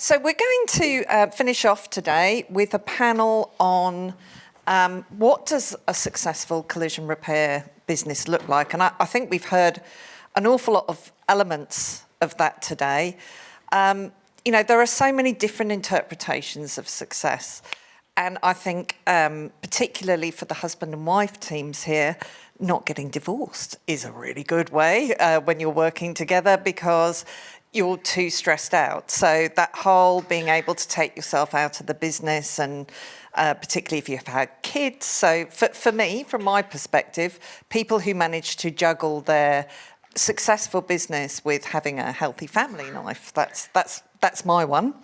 So we're going to finish off today with a panel on what does a successful collision repair business look like? And I think we've heard an awful lot of elements of that today. There are so many different interpretations of success. And I think particularly for the husband and wife teams here, not getting divorced is a really good way when you're working together because you're too stressed out. So that whole being able to take yourself out of the business and particularly if you've had kids. So for me, from my perspective, people who manage to juggle their successful business with having a healthy family life, that's my one.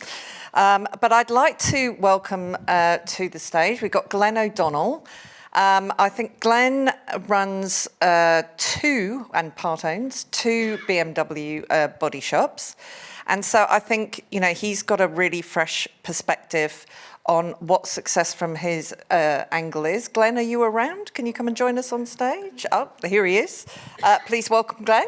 But I'd like to welcome to the stage, we've got Glenn O'Donnell. I think Glenn runs two BMW body shops. And so I think, he's got a really fresh perspective on what success from his angle is. Glenn, are you around? Can you come and join us on stage? Oh, here he is. Please welcome Glenn.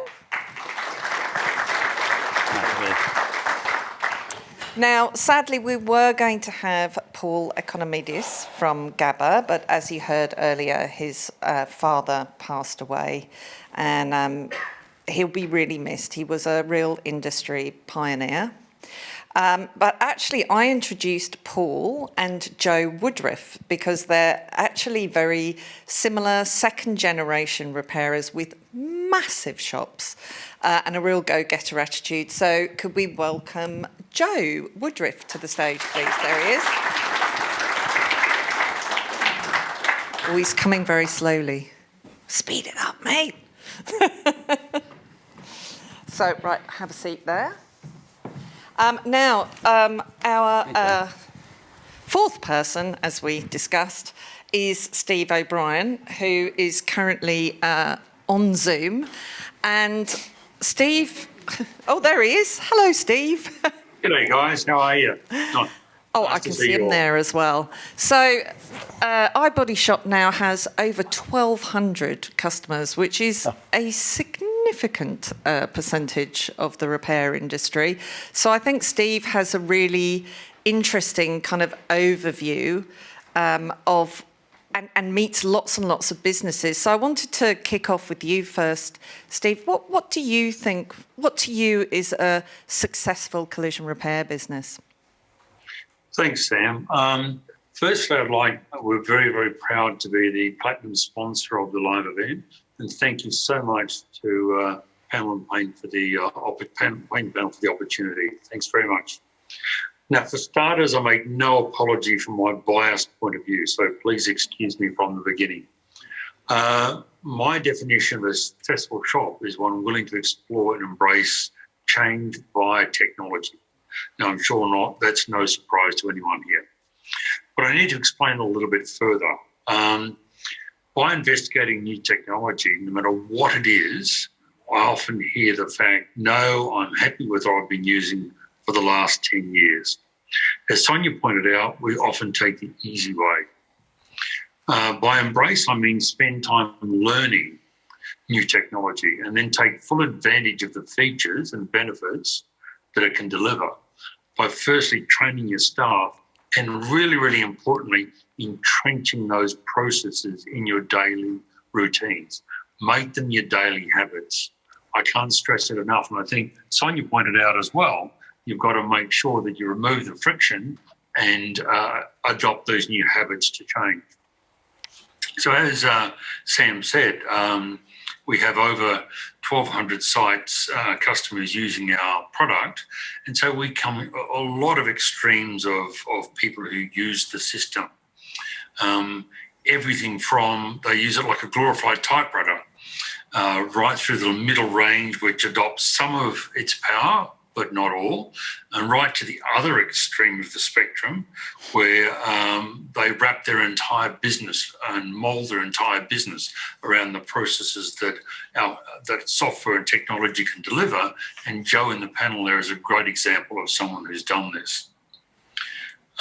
Now, sadly, we were going to have Paul Economidis from GABA, but as you heard earlier, his father passed away, and he'll be really missed. He was a real industry pioneer. But actually, I introduced Paul and Joe Woodruff because they're actually very similar second-generation repairers with massive shops and a real go-getter attitude. So could we welcome Joe Woodruff to the stage, please? There he is. Oh, he's coming very slowly. Speed it up, mate. So, right, have a seat there. Now, our fourth person, as we discussed, is Steve O'Brien, who is currently on Zoom. And Steve, oh, there he is. Hello, Steve. G'day, guys. How are you? Nice I can see him there as well. So iBodyshop now has over 1,200 customers, which is a significant percentage of the repair industry. So I think Steve has a really interesting kind of overview of and meets lots and lots of businesses. So I wanted to kick off with you first, Steve. What do you think? What to you is a successful collision repair business? Thanks, Sam. Firstly, we're very, very proud to be the platinum sponsor of the live event, and thank you so much to Panel and Paint for the opportunity. Thanks very much. Now, for starters, I make no apology from my biased point of view, so please excuse me from the beginning. My definition of a successful shop is one willing to explore and embrace change via technology. Now, I'm sure that's no surprise to anyone here. But I need to explain a little bit further. By investigating new technology, no matter what it is, I often hear the fact, no, I'm happy with what I've been using for the last 10 years. As Sonia pointed out, we often take the easy way. By embrace, I mean spend time learning new technology and then take full advantage of the features and benefits that it can deliver by firstly training your staff and really, really importantly, entrenching those processes in your daily routines. Make them your daily habits. I can't stress it enough. And I think Sonia pointed out as well, you've got to make sure that you remove the friction and adopt those new habits to change. So as Sam said, we have over 1,200 sites, customers using our product. And so we come a lot of extremes of people who use the system. Everything from they use it like a glorified typewriter, right through the middle range, which adopts some of its power, but not all, and right to the other extreme of the spectrum where they wrap their entire business and mould their entire business around the processes that that software and technology can deliver. And Joe in the panel there is a great example of someone who's done this.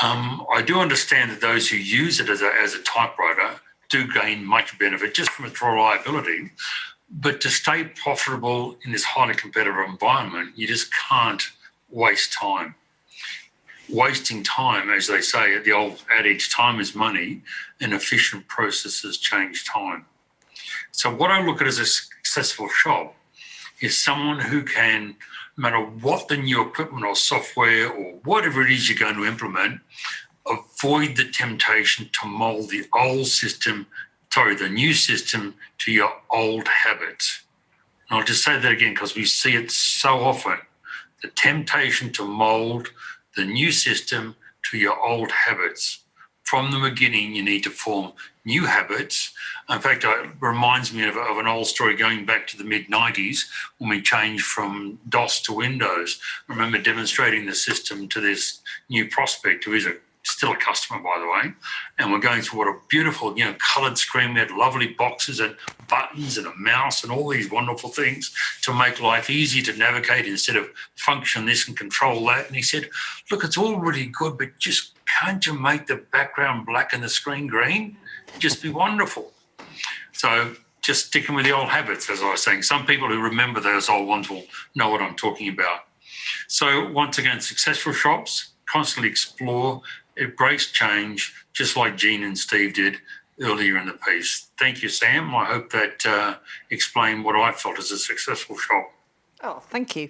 I do understand that those who use it as a typewriter do gain much benefit just from its reliability. But to stay profitable in this highly competitive environment, you just can't waste time. wasting time, as they say, the old adage, time is money, and efficient processes change time. So what I look at as a successful shop is someone who can, no matter what the new equipment or software or whatever it is you're going to implement, avoid the temptation to mold the new system to your old habits. And I'll just say that again because we see it so often. The temptation to mold the new system to your old habits. From the beginning, you need to form new habits. In fact, it reminds me of an old story going back to the mid-90s when we changed from DOS to Windows. I remember demonstrating the system to this new prospect who is still a customer, by the way, and we're going through what a beautiful, coloured screen. We had lovely boxes and buttons and a mouse and all these wonderful things to make life easy to navigate instead of function this and control that. And he said, look, it's all really good, but just can't you make the background black and the screen green? It'd just be wonderful. So just sticking with the old habits, as I was saying. Some people who remember those old ones will know what I'm talking about. So once again, successful shops constantly explore, embrace change, just like Jean and Steve did earlier in the piece. Thank you, Sam. I hope that explained what I felt as a successful shop. Oh, thank you.